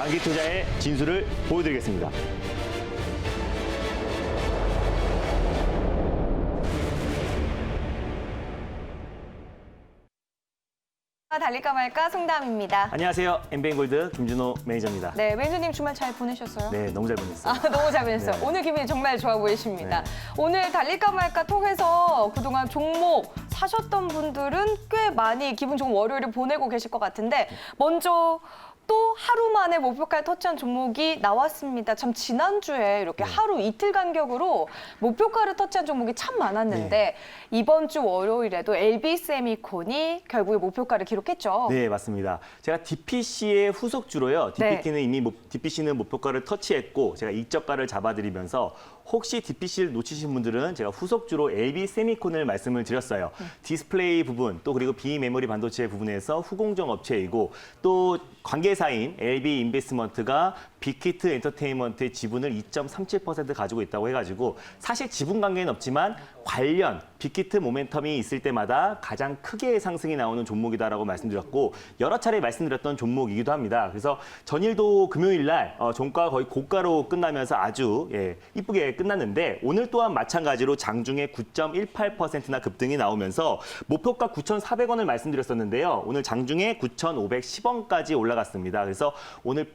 장기 투자의 진수를 보여드리겠습니다. 달릴까 말까 송담입니다. 안녕하세요. 엠비엔골드 김준호 매니저입니다. 네, 매니저님 주말 잘 보내셨어요? 네, 너무 잘 보냈어요. 너무 잘 보냈어요. 네. 오늘 기분이 정말 좋아 보이십니다. 네. 오늘 달릴까 말까 통해서 그동안 종목 사셨던 분들은 꽤 많이 기분 좋은 월요일을 보내고 계실 것 같은데 먼저 또 하루 만에 목표가를 터치한 종목이 나왔습니다. 참 지난주에 이렇게 하루 이틀 간격으로 목표가를 터치한 종목이 참 많았는데 이번 주 월요일에도 LB세미콘이 결국에 목표가를 기록했죠. 네, 맞습니다. 제가 DPC의 후속주로요. DPT는 이미 DPC는 목표가를 터치했고 제가 익저가를 잡아드리면서 혹시 DPC를 놓치신 분들은 제가 후속주로 LB세미콘을 말씀을 드렸어요. 디스플레이 부분, 또 그리고 비메모리 반도체 부분에서 후공정 업체이고 또 관계사인 LB인베스트먼트가 빅히트 엔터테인먼트의 지분을 2.37% 가지고 있다고 해가지고 사실 지분 관계는 없지만 관련 빅히트 모멘텀이 있을 때마다 가장 크게 상승이 나오는 종목이다라고 말씀드렸고 여러 차례 말씀드렸던 종목이기도 합니다. 그래서 전일도 금요일 날 종가가 거의 고가로 끝나면서 아주 이쁘게 끝났는데 오늘 또한 마찬가지로 장중에 9.18%나 급등이 나오면서 목표가 9,400원을 말씀드렸었는데요. 오늘 장중에 9,510원까지 올라갔습니다. 그래서 오늘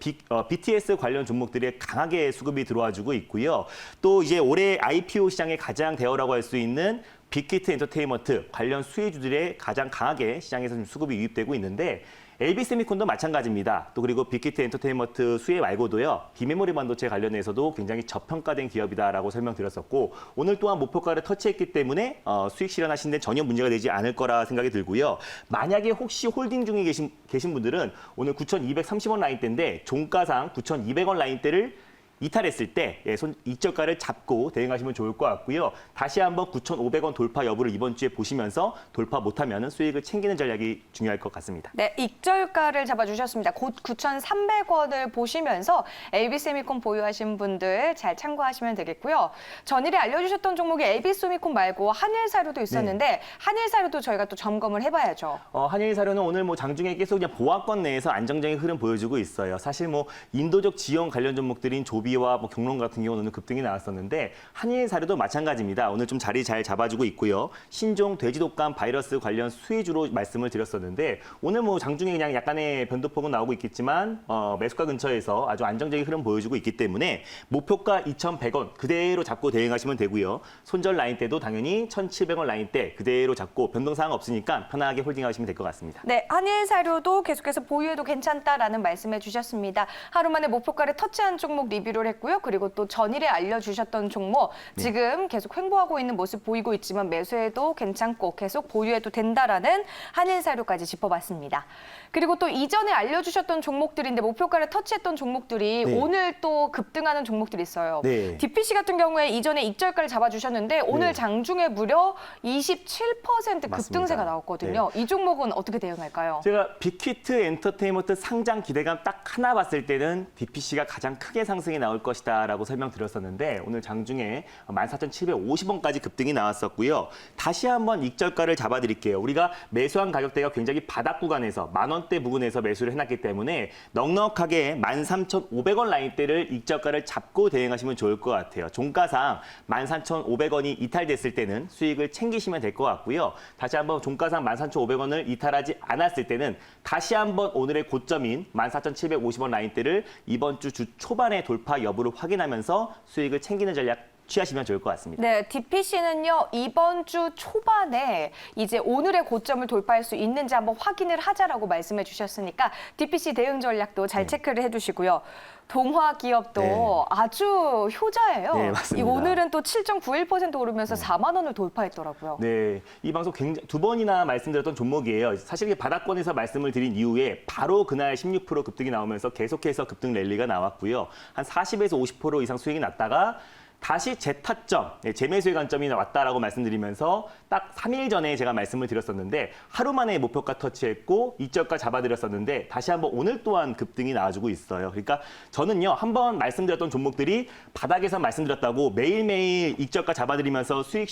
BTS 관련 종목들이 강하게 수급이 들어와주고 있고요. 또 이제 올해 IPO 시장의 가장 대어라고 할 수 있는 빅히트 엔터테인먼트 관련 수혜주들의 가장 강하게 시장에서 좀 수급이 유입되고 있는데 LB세미콘도 마찬가지입니다. 또 그리고 빅히트 엔터테인먼트 수혜 말고도요. 비메모리 반도체 관련해서도 굉장히 저평가된 기업이다라고 설명드렸었고 오늘 또한 목표가를 터치했기 때문에 수익 실현하신 데 전혀 문제가 되지 않을 거라 생각이 들고요. 만약에 혹시 홀딩 중에 계신 분들은 오늘 9,230원 라인대인데 종가상 9,200원 라인대를 이탈했을 때 이저가를 잡고 대응하시면 좋을 것 같고요. 다시 한번 9,500원 돌파 여부를 이번 주에 보시면서 돌파 못하면 수익을 챙기는 전략이 중요할 것 같습니다. 네, 익절가를 잡아주셨습니다. 곧 9,300원을 보시면서 LB세미콘 보유하신 분들 잘 참고하시면 되겠고요. 전일에 알려주셨던 종목이 LB세미콘 말고 한일사료도 있었는데 한일사료도 저희가 또 점검을 해봐야죠. 한일사료는 오늘 장중에 계속 그냥 보합권 내에서 안정적인 흐름 보여주고 있어요. 사실 인도적 지형 관련 종목들인 조비와 경론 같은 경우는 오늘 급등이 나왔었는데 한일사료도 마찬가지입니다. 오늘 좀 자리 잘 잡아주고 있고요. 신종 돼지독감 바이러스 관련 수혜주로 말씀을 드렸었는데 오늘 장중에 그냥 약간의 변동폭은 나오고 있겠지만 매수가 근처에서 아주 안정적인 흐름 보여주고 있기 때문에 목표가 2,100원 그대로 잡고 대응하시면 되고요. 손절 라인 때도 당연히 1,700원 라인 때 그대로 잡고 변동사항 없으니까 편하게 홀딩하시면 될 것 같습니다. 네, 한일사료도 계속해서 보유해도 괜찮다라는 말씀해 주셨습니다. 하루 만에 목표가를 터치한 종목 리뷰를 했고요. 그리고 또 전일에 알려주셨던 종목 지금 계속 횡보하고 있는 모습 보이고 있지만 매수해도 괜찮고 계속 보유해도 된다라는 한일사료까지 짚어봤습니다. 그리고 또 이전에 알려주셨던 종목들인데 목표가를 터치했던 종목들이 오늘 또 급등하는 종목들이 있어요. DPC 같은 경우에 이전에 익절가를 잡아주셨는데 오늘 장중에 무려 27% 급등세가 나왔거든요. 이 종목은 어떻게 대응할까요? 제가 빅히트 엔터테인먼트 상장 기대감 딱 하나 봤을 때는 DPC가 가장 크게 상승이 나올 것이다라고 설명드렸었는데 오늘 장중에 14,750원까지 급등이 나왔었고요. 다시 한번 익절가를 잡아드릴게요. 우리가 매수한 가격대가 굉장히 바닥 구간에서 만원대 부근에서 매수를 해놨기 때문에 넉넉하게 13,500원 라인대를 익절가를 잡고 대응하시면 좋을 것 같아요. 종가상 13,500원이 이탈됐을 때는 수익을 챙기시면 될 것 같고요. 다시 한번 종가상 13,500원을 이탈하지 않았을 때는 다시 한번 오늘의 고점인 14,750원 라인대를 이번 주 초반에 돌파 여부를 확인하면서 수익을 챙기는 전략 취하시면 좋을 것 같습니다. 네, DPC는요 이번 주 초반에 이제 오늘의 고점을 돌파할 수 있는지 한번 확인을 하자라고 말씀해 주셨으니까 DPC 대응 전략도 잘 체크를 해두시고요. 동화 기업도 아주 효자예요. 네, 맞습니다. 오늘은 또 7.91% 오르면서 4만 원을 돌파했더라고요. 네, 이 방송 굉장히 2번이나 말씀드렸던 종목이에요. 사실 이게 바닥권에서 말씀을 드린 이후에 바로 그날 16% 급등이 나오면서 계속해서 급등 랠리가 나왔고요. 한 40에서 50% 이상 수익이 났다가 다시 재타점, 재매수의 관점이 왔다라고 말씀드리면서 딱 3일 전에 제가 말씀을 드렸었는데 하루 만에 목표가 터치했고 이저가 잡아드렸었는데 다시 한번 오늘 또한 급등이 나와주고 있어요. 그러니까 저는요 한번 말씀드렸던 종목들이 바닥에서 말씀드렸다고 매일매일 이저가 잡아드리면서 수익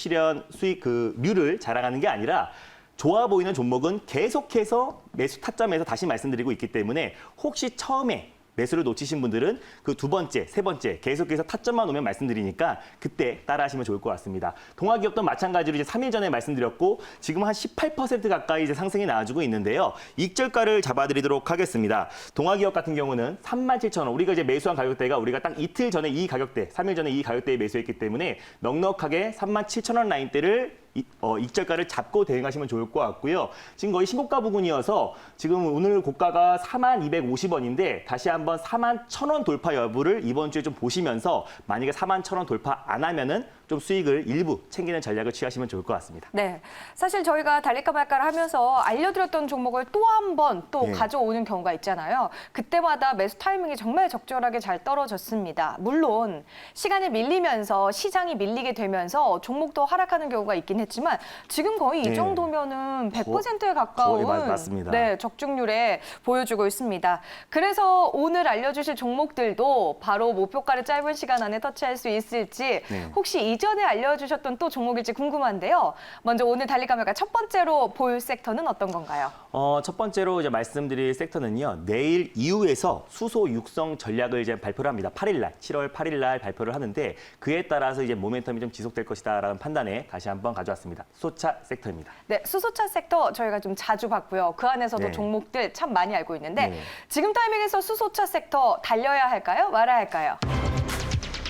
률을 자랑하는 게 아니라 좋아 보이는 종목은 계속해서 매수 타점에서 다시 말씀드리고 있기 때문에 혹시 처음에 매수를 놓치신 분들은 그 두 번째, 세 번째 계속해서 타점만 오면 말씀드리니까 그때 따라하시면 좋을 것 같습니다. 동아기업도 마찬가지로 이제 3일 전에 말씀드렸고 지금 한 18% 가까이 이제 상승이 나와주고 있는데요. 익절가를 잡아드리도록 하겠습니다. 동아기업 같은 경우는 37,000원. 우리가 이제 매수한 가격대가 우리가 딱 이틀 전에 이 가격대, 3일 전에 이 가격대에 매수했기 때문에 넉넉하게 37,000원 라인대를 익절가를 잡고 대응하시면 좋을 것 같고요. 지금 거의 신고가 부근이어서 지금 오늘 고가가 4250원인데 다시 한번 41,000원 돌파 여부를 이번 주에 좀 보시면서 만약에 41,000원 돌파 안 하면은 좀 수익을 일부 챙기는 전략을 취하시면 좋을 것 같습니다. 네, 사실 저희가 달릴까 말까를 하면서 알려드렸던 종목을 또 한 번 또 네. 가져오는 경우가 있잖아요. 그때마다 매수 타이밍이 정말 적절하게 잘 떨어졌습니다. 물론 시간이 밀리면서 시장이 밀리게 되면서 종목도 하락하는 경우가 있긴 했지만 지금 거의 이 네. 정도면은 100%에 가까운 거의 맞습니다. 네, 적중률에 보여주고 있습니다. 그래서 오늘 알려주실 종목들도 바로 목표가를 짧은 시간 안에 터치할 수 있을지 네. 혹시 이전에 알려주셨던 또 종목일지 궁금한데요. 먼저 오늘 달릴까 말까 첫 번째로 볼 섹터는 어떤 건가요? 첫 번째로 이제 말씀드릴 섹터는요. 내일 이후에서 수소 육성 전략을 이제 발표를 합니다. 8일 날, 7월 8일 날 발표를 하는데 그에 따라서 이제 모멘텀이 좀 지속될 것이다라는 판단에 다시 한번 가져왔습니다. 수소차 섹터입니다. 네, 수소차 섹터 저희가 좀 자주 봤고요. 그 안에서도 네. 종목들 참 많이 알고 있는데 네. 지금 타이밍에서 수소차 섹터 달려야 할까요? 말아야 할까요?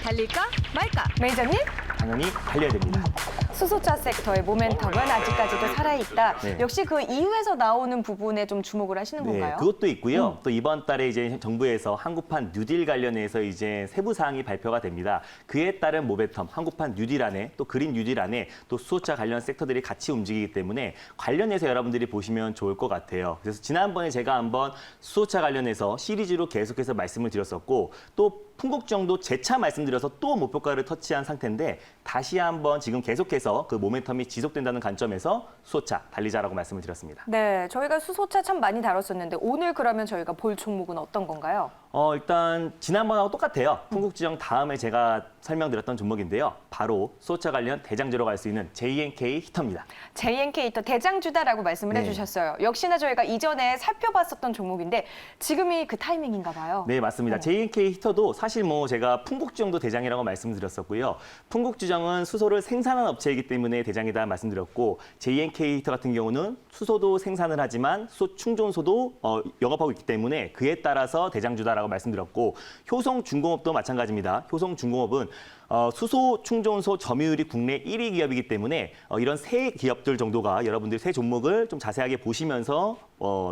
달릴까 말까? 매니저님? 당연히 달려야 됩니다. 수소차 섹터의 모멘텀은 아직까지도 살아있다. 네. 역시 그 이후에서 나오는 부분에 좀 주목을 하시는 네, 건가요? 그것도 있고요. 또 이번 달에 이제 정부에서 한국판 뉴딜 관련해서 이제 세부 사항이 발표가 됩니다. 그에 따른 모멘텀, 한국판 뉴딜 안에 또 그린 뉴딜 안에 또 수소차 관련 섹터들이 같이 움직이기 때문에 관련해서 여러분들이 보시면 좋을 것 같아요. 그래서 지난번에 제가 한번 수소차 관련해서 시리즈로 계속해서 말씀을 드렸었고 또 풍국정도 재차 말씀드려서 또 목표가를 터치한 상태인데 다시 한번 지금 계속해서 그 모멘텀이 지속된다는 관점에서 수소차 달리자라고 말씀을 드렸습니다. 네, 저희가 수소차 참 많이 다뤘었는데 오늘 그러면 저희가 볼 종목은 어떤 건가요? 일단 지난번하고 똑같아요. 풍국지정 다음에 제가 설명드렸던 종목인데요. 바로 수소차 관련 대장주로 갈 수 있는 JNK 히터입니다. JNK 또 대장주다라고 말씀을 네. 해주셨어요. 역시나 저희가 이전에 살펴봤었던 종목인데 지금이 그 타이밍인가 봐요. 네, 맞습니다. JNK 히터도 사실 뭐 제가 풍국지정도 대장이라고 말씀드렸었고요. 풍국지정은 수소를 생산하는 업체이기 때문에 대장이다 말씀드렸고 JNK 히터 같은 경우는 수소도 생산을 하지만 수소 충전소도 영업하고 있기 때문에 그에 따라서 대장주다라고 말씀드렸고 효성중공업도 마찬가지입니다. 효성중공업은 수소 충전소 점유율이 국내 1위 기업이기 때문에 이런 세 기업들 정도가 여러분들 세 종목을 좀 자세하게 보시면서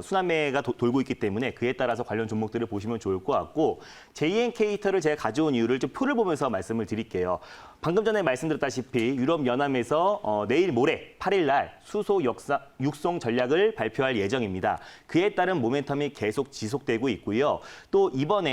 순환매가 돌고 있기 때문에 그에 따라서 관련 종목들을 보시면 좋을 것 같고 JNK 히터를 제가 가져온 이유를 좀 표를 보면서 말씀을 드릴게요. 방금 전에 말씀드렸다시피 유럽연합에서 내일 모레 8일 날 수소 육성 전략을 발표할 예정입니다. 그에 따른 모멘텀이 계속 지속되고 있고요. 또 이번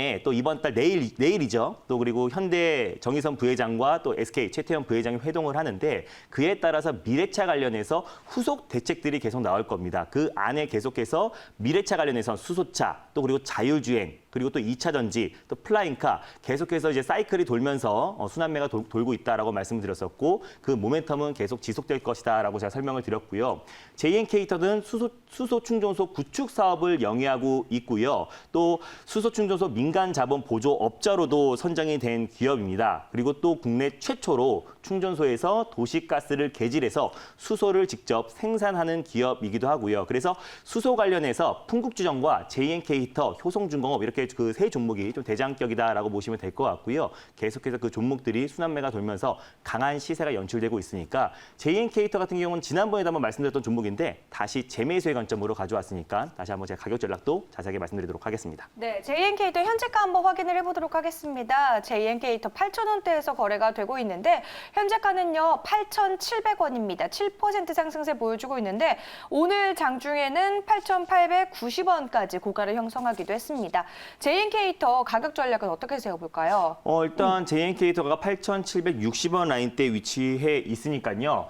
달 내일이죠. 또 그리고 현대 정의선 부회장과 또 SK 최태원 부회장이 회동을 하는데 그에 따라서 미래차 관련해서 후속 대책들이 계속 나올 겁니다. 그 안에 계속해서 미래차 관련해서 수소차 또 그리고 자율주행 그리고 또 2차 전지, 또 플라잉카 계속해서 이제 사이클이 돌면서 순환매가 돌고 있다라고 말씀드렸었고 그 모멘텀은 계속 지속될 것이다라고 제가 설명을 드렸고요. JNK 히터는 수소 충전소 구축 사업을 영위하고 있고요. 또 수소 충전소 민간 자본 보조 업자로도 선정이 된 기업입니다. 그리고 또 국내 최초로 충전소에서 도시가스를 개질해서 수소를 직접 생산하는 기업이기도 하고요. 그래서 수소 관련해서 풍국주정과 JNK 히터, 효성중공업 이렇게 그 세 종목이 좀 대장격이다라고 보시면 될 것 같고요. 계속해서 그 종목들이 순환매가 돌면서 강한 시세가 연출되고 있으니까 JNK 히터 같은 경우는 지난번에도 한번 말씀드렸던 종목인데 다시 재매수의 관점으로 가져왔으니까 다시 한번 제가 가격 전략도 자세하게 말씀드리도록 하겠습니다. 네, JNK 히터 현재가 한번 확인을 해보도록 하겠습니다. JNK 히터 8,000원대에서 거래가 되고 있는데 현재가는요 8,700원입니다. 7% 상승세 보여주고 있는데 오늘 장중에는 8,890원까지 고가를 형성하기도 했습니다. JNK 히터 가격 전략은 어떻게 세워볼까요? 일단 JNK 히터가 8,760원 라인대에 위치해 있으니까요.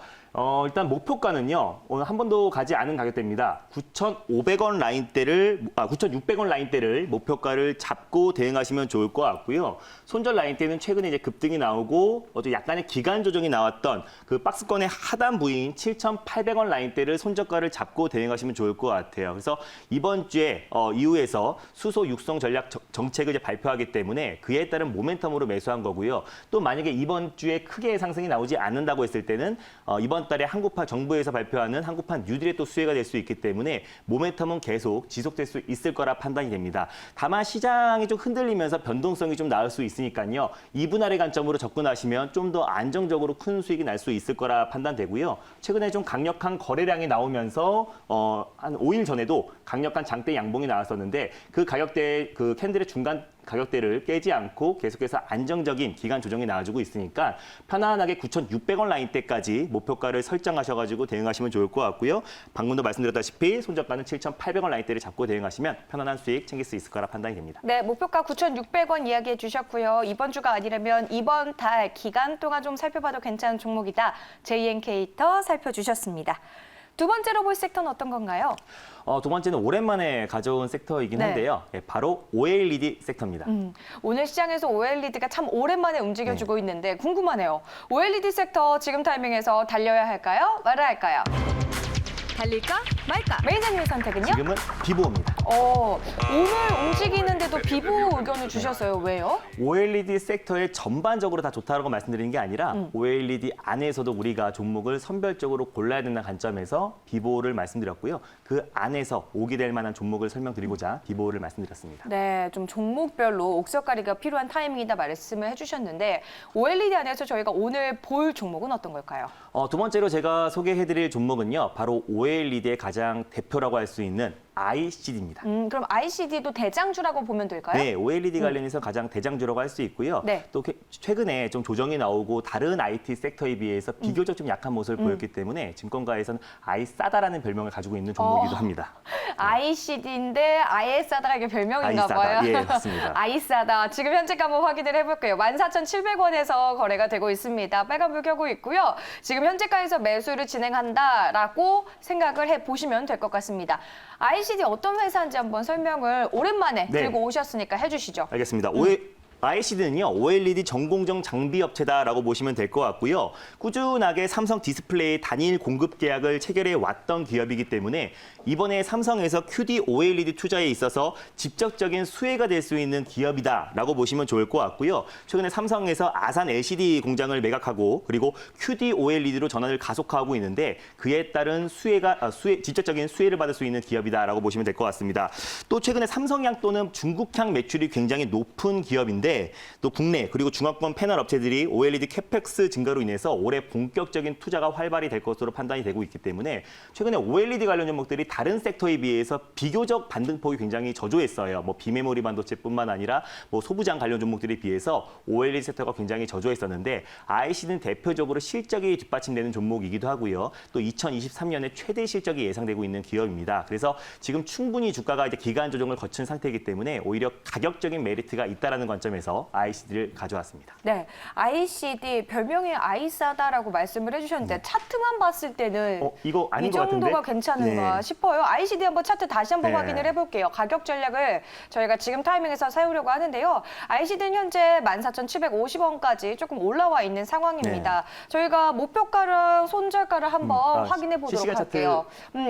일단 목표가는요. 오늘 한 번도 가지 않은 가격대입니다. 9,500원 라인대를 9,600원 라인대를 목표가를 잡고 대응하시면 좋을 것 같고요. 손절 라인대는 최근에 이제 급등이 나오고 어제 약간의 기간 조정이 나왔던 그 박스권의 하단 부위인 7,800원 라인대를 손절가를 잡고 대응하시면 좋을 것 같아요. 그래서 이번 주에 이후에서 수소 육성 전략 정책을 이제 발표하기 때문에 그에 따른 모멘텀으로 매수한 거고요. 또 만약에 이번 주에 크게 상승이 나오지 않는다고 했을 때는 이번 달에 한국판 정부에서 발표하는 한국판 뉴딜의 또 수혜가 될 수 있기 때문에 모멘텀은 계속 지속될 수 있을 거라 판단이 됩니다. 다만 시장이 좀 흔들리면서 변동성이 좀 나올 수 있으니까요. 2분 아래 관점으로 접근하시면 좀 더 안정적으로 큰 수익이 날 수 있을 거라 판단되고요. 최근에 좀 강력한 거래량이 나오면서 한 5일 전에도 강력한 장대 양봉이 나왔었는데 그 가격대 그 캔들의 중간 가격대를 깨지 않고 계속해서 안정적인 기간 조정이 나와주고 있으니까 편안하게 9,600원 라인대까지 목표가를 설정하셔가지고 대응하시면 좋을 것 같고요. 방금도 말씀드렸다시피 손절가는 7,800원 라인대를 잡고 대응하시면 편안한 수익 챙길 수 있을 거라 판단이 됩니다. 네, 목표가 9,600원 이야기해 주셨고요. 이번 주가 아니라면 이번 달 기간 동안 좀 살펴봐도 괜찮은 종목이다. JN케이터 살펴주셨습니다. 두 번째로 볼 섹터는 어떤 건가요? 두 번째는 오랜만에 가져온 섹터이긴 네. 한데요. 바로 OLED 섹터입니다. 오늘 시장에서 OLED가 참 오랜만에 움직여주고 있는데 궁금하네요. OLED 섹터 지금 타이밍에서 달려야 할까요? 말아야 할까요? 달릴까 말까. 매니저님의 선택은요? 지금은 비보입니다. 오늘 움직이는데도 비보 의견을 주셨어요. 왜요? OLED 섹터에 전반적으로 다 좋다고 말씀드리는 게 아니라 OLED 안에서도 우리가 종목을 선별적으로 골라야 된다는 관점에서 비보를 말씀드렸고요. 그 안에서 오게 될 만한 종목을 설명드리고자 비보를 말씀드렸습니다. 네, 좀 종목별로 옥석가리가 필요한 타이밍이다 말씀을 해주셨는데 OLED 안에서 저희가 오늘 볼 종목은 어떤 걸까요? 두 번째로 제가 소개해드릴 종목은요. 바로 OLED의 가장 대표라고 할 수 있는 ICD입니다. 그럼 ICD도 대장주라고 보면 될까요? 네, OLED 관련해서 가장 대장주라고 할 수 있고요. 네. 또 최근에 좀 조정이 나오고 다른 IT 섹터에 비해서 비교적 좀 약한 모습을 보였기 때문에 증권가에서는 아이싸다라는 별명을 가지고 있는 종목이기도 합니다. ICD인데 아예 싸다 이게 별명인가 아이싸다. 봐요. 예, 맞습니다. 아이싸다. 지금 현재가 한번 확인을 해볼게요. 14,700원에서 거래가 되고 있습니다. 빨간불 켜고 있고요. 지금 현재가에서 매수를 진행한다라고 생각을 해보시면 될 것 같습니다. ICD 어떤 회사인지 한번 설명을 오랜만에 네. 들고 오셨으니까 해주시죠. 알겠습니다. ICD는요, OLED 전공정 장비 업체다라고 보시면 될 것 같고요. 꾸준하게 삼성 디스플레이 단일 공급 계약을 체결해 왔던 기업이기 때문에 이번에 삼성에서 QD OLED 투자에 있어서 직접적인 수혜가 될 수 있는 기업이다라고 보시면 좋을 것 같고요. 최근에 삼성에서 아산 LCD 공장을 매각하고 그리고 QD OLED로 전환을 가속화하고 있는데 그에 따른 직접적인 수혜를 받을 수 있는 기업이다라고 보시면 될 것 같습니다. 또 최근에 삼성향 또는 중국향 매출이 굉장히 높은 기업인데 또 국내 그리고 중화권 패널 업체들이 OLED 캐펙스 증가로 인해서 올해 본격적인 투자가 활발히 될 것으로 판단이 되고 있기 때문에 최근에 OLED 관련 종목들이 다른 섹터에 비해서 비교적 반등폭이 굉장히 저조했어요. 뭐 비메모리 반도체뿐만 아니라 뭐 소부장 관련 종목들에 비해서 OLED 섹터가 굉장히 저조했었는데 IC는 대표적으로 실적이 뒷받침되는 종목이기도 하고요. 또 2023년에 최대 실적이 예상되고 있는 기업입니다. 그래서 지금 충분히 주가가 이제 기간 조정을 거친 상태이기 때문에 오히려 가격적인 메리트가 있다라는 관점에서 ICD를 가져왔습니다. 네, ICD 별명이 아이싸다라고 말씀을 해주셨는데 차트만 봤을 때는 이거 아닌 이 것 같은데? 정도가 괜찮은가 싶어요. ICD 한번 차트 다시 한번 네. 확인을 해볼게요. 가격 전략을 저희가 지금 타이밍에서 세우려고 하는데요. ICD는 현재 14,750원까지 조금 올라와 있는 상황입니다. 저희가 목표가랑 손절가를 한번 확인해 보도록 실시간 할게요.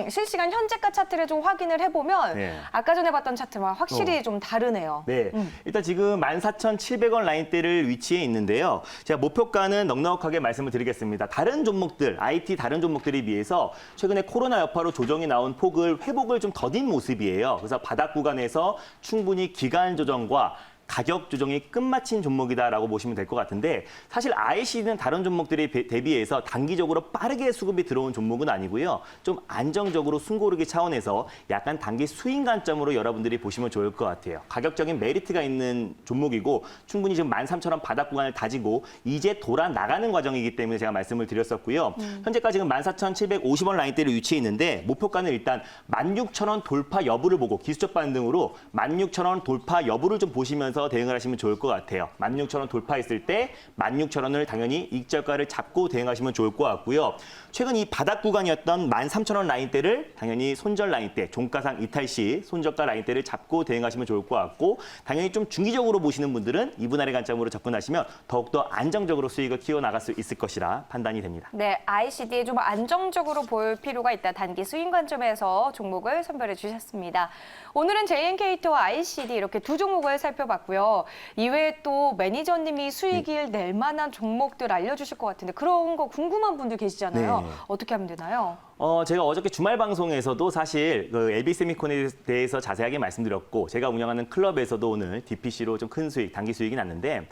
실시간 현재가 차트를 좀 확인을 해보면 네. 아까 전에 봤던 차트와 확실히 좀 다르네요. 네, 일단 지금 14,700원 라인대를 위치해 있는데요. 제가 목표가는 넉넉하게 말씀을 드리겠습니다. 다른 종목들, IT 다른 종목들에 비해서 최근에 코로나 여파로 조정이 나온 폭을 회복을 좀 더딘 모습이에요. 그래서 바닥 구간에서 충분히 기간 조정과 가격 조정이 끝마친 종목이다라고 보시면 될 것 같은데 사실 IC는 다른 종목들에 대비해서 단기적으로 빠르게 수급이 들어온 종목은 아니고요. 좀 안정적으로 숨고르기 차원에서 약간 단기 수익 관점으로 여러분들이 보시면 좋을 것 같아요. 가격적인 메리트가 있는 종목이고 충분히 지금 13,000원 바닥 구간을 다지고 이제 돌아 나가는 과정이기 때문에 제가 말씀을 드렸었고요. 현재까지 지금 14,750원 라인대를 위치해 있는데 목표가는 일단 16,000원 돌파 여부를 보고 기술적 반등으로 16,000원 돌파 여부를 좀 보시면서 보시면서 대응을 하시면 좋을 것 같아요. 16,000원 돌파했을 때 16,000원을 당연히 익저가를 잡고 대응하시면 좋을 것 같고요. 최근 이 바닥 구간이었던 13,000원 라인대를 당연히 손절 라인대, 종가상 이탈 시 손저가 라인대를 잡고 대응하시면 좋을 것 같고 당연히 좀 중기적으로 보시는 분들은 이분할의 관점으로 접근하시면 더욱더 안정적으로 수익을 키워나갈 수 있을 것이라 판단이 됩니다. 네, ICD에 좀 안정적으로 볼 필요가 있다. 단기 스윙 관점에서 종목을 선별해 주셨습니다. 오늘은 JNKT와 ICD 이렇게 두 종목을 살펴봤고요. 이외에 또 매니저님이 수익을 낼 만한 종목들 알려주실 것 같은데 그런 거 궁금한 분들 계시잖아요. 네. 어떻게 하면 되나요? 제가 어저께 주말 방송에서도 사실 그 LB세미콘에 대해서 자세하게 말씀드렸고 제가 운영하는 클럽에서도 오늘 DPC로 좀 큰 수익, 단기 수익이 났는데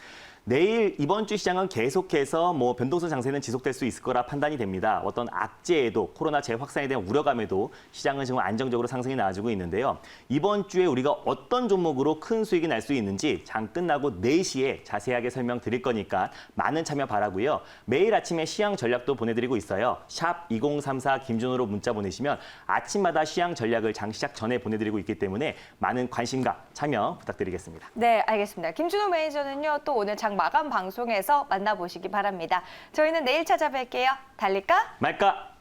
내일 이번 주 시장은 계속해서 변동성 장세는 지속될 수 있을 거라 판단이 됩니다. 어떤 악재에도 코로나 재확산에 대한 우려감에도 시장은 지금 안정적으로 상승이 나와주고 있는데요. 이번 주에 우리가 어떤 종목으로 큰 수익이 날 수 있는지 장 끝나고 4시에 자세하게 설명드릴 거니까 많은 참여 바라고요. 매일 아침에 시황 전략도 보내드리고 있어요. 샵 2034 김준호로 문자 보내시면 아침마다 시황 전략을 장 시작 전에 보내드리고 있기 때문에 많은 관심과 참여 부탁드리겠습니다. 네, 알겠습니다. 김준호 매니저는요, 또 오늘 장 마감 방송에서 만나보시기 바랍니다. 저희는 내일 찾아뵐게요. 달릴까? 말까?